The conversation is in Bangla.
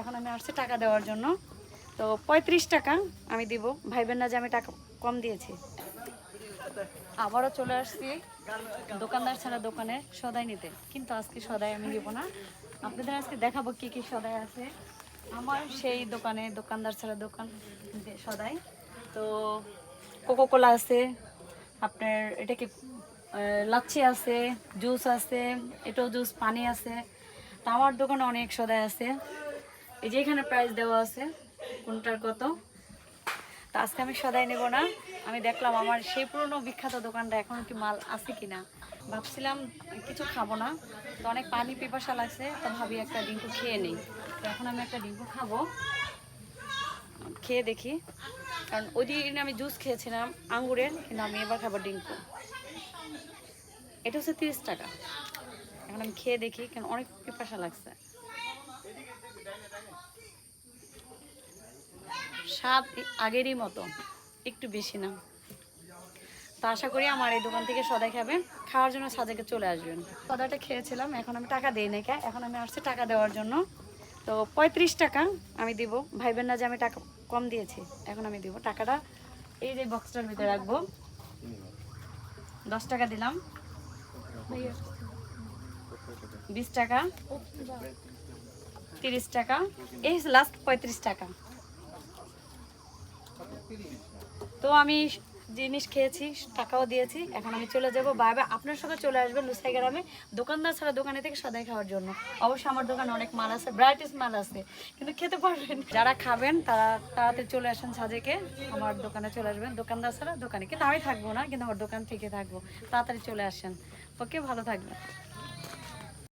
এখন আমি আসছি টাকা দেওয়ার জন্য। তো 35 টাকা আমি দিব, ভাইবেন না যে আমি টাকা কম দিয়েছি। আবারও চলে আসছি দোকানদার ছাড়া দোকানে সদাই নিতে, কিন্তু আজকে সদাই আমি দিব না। আপনাদের আজকে দেখাবো কি কি সদাই আছে আমার সেই দোকানে, দোকানদার ছাড়া দোকান সদাই। তো কোকো কোলা আছে, আপনার এটা কি লাচ্ছি আছে, জুস আছে, এটাও জুস, পানি আছে। তো আমার দোকানে অনেক সদাই আছে, এই যে এখানে প্রাইস দেওয়া আছে কোনটার কত। তো আজকে আমি সদাই নেব না, আমি দেখলাম আমার সেই পুরনো বিখ্যাত দোকানটা এখনো কি মাল আছে কিনা। ভাবছিলাম কিছু খাবো না, তো অনেক পানি পিপাসা লাগছে, তো ভাবি একটা ডিঙ্কু খেয়ে নিই। তো এখন আমি একটা ডিঙ্কু খাবো, খেয়ে দেখি। কারণ ওই দিন আমি জুস খেয়েছিলাম আঙ্গুরের, কিন্তু আমি এবার খাবো ডিঙ্কু। এটা হচ্ছে 30 টাকা। এখন আমি খেয়ে দেখি, কারণ অনেক পিপাসা লাগছে। স্বাদ আগেরই মতো, একটু বেশি না। তো আশা করি আমার এই দোকান থেকে সদাই খাবেন, খাওয়ার জন্য সাজেকে চলে আসবেন। সদাইটা খেয়েছিলাম, এখন আমি টাকা দিই নাই, এখন আমি আসছি টাকা দেওয়ার জন্য। তো 35 টাকা আমি দিব, ভাইবেন না যে আমি টাকা কম দিয়েছি। এখন আমি দিব টাকাটা, এই যে বক্সটার ভিতরে রাখবো। 10 টাকা দিলাম, 20 টাকা, 30 টাকা, এই লাস্ট 35 টাকা। তো আমি জিনিস খেয়েছি, টাকাও দিয়েছি, এখন আমি চলে যাবো। Bye bye. আপনার সঙ্গে চলে আসবেন লুসাই গ্রামে দোকানদার ছাড়া দোকানে থেকে সদাই খাওয়ার জন্য। অবশ্যই আমার দোকানে অনেক মাল আছে, ভ্যারাইটিস মাল আছে, কিন্তু খেতে পারবেন। যারা খাবেন তারা তাড়াতাড়ি চলে আসেন সাজেকে, আমার দোকানে চলে আসবেন দোকানদার ছাড়া দোকানে। কিন্তু আমি থাকবো না, কিন্তু আমার দোকান থেকে থাকবো। তাড়াতাড়ি চলে আসেন। ওকে, ভালো থাকবেন।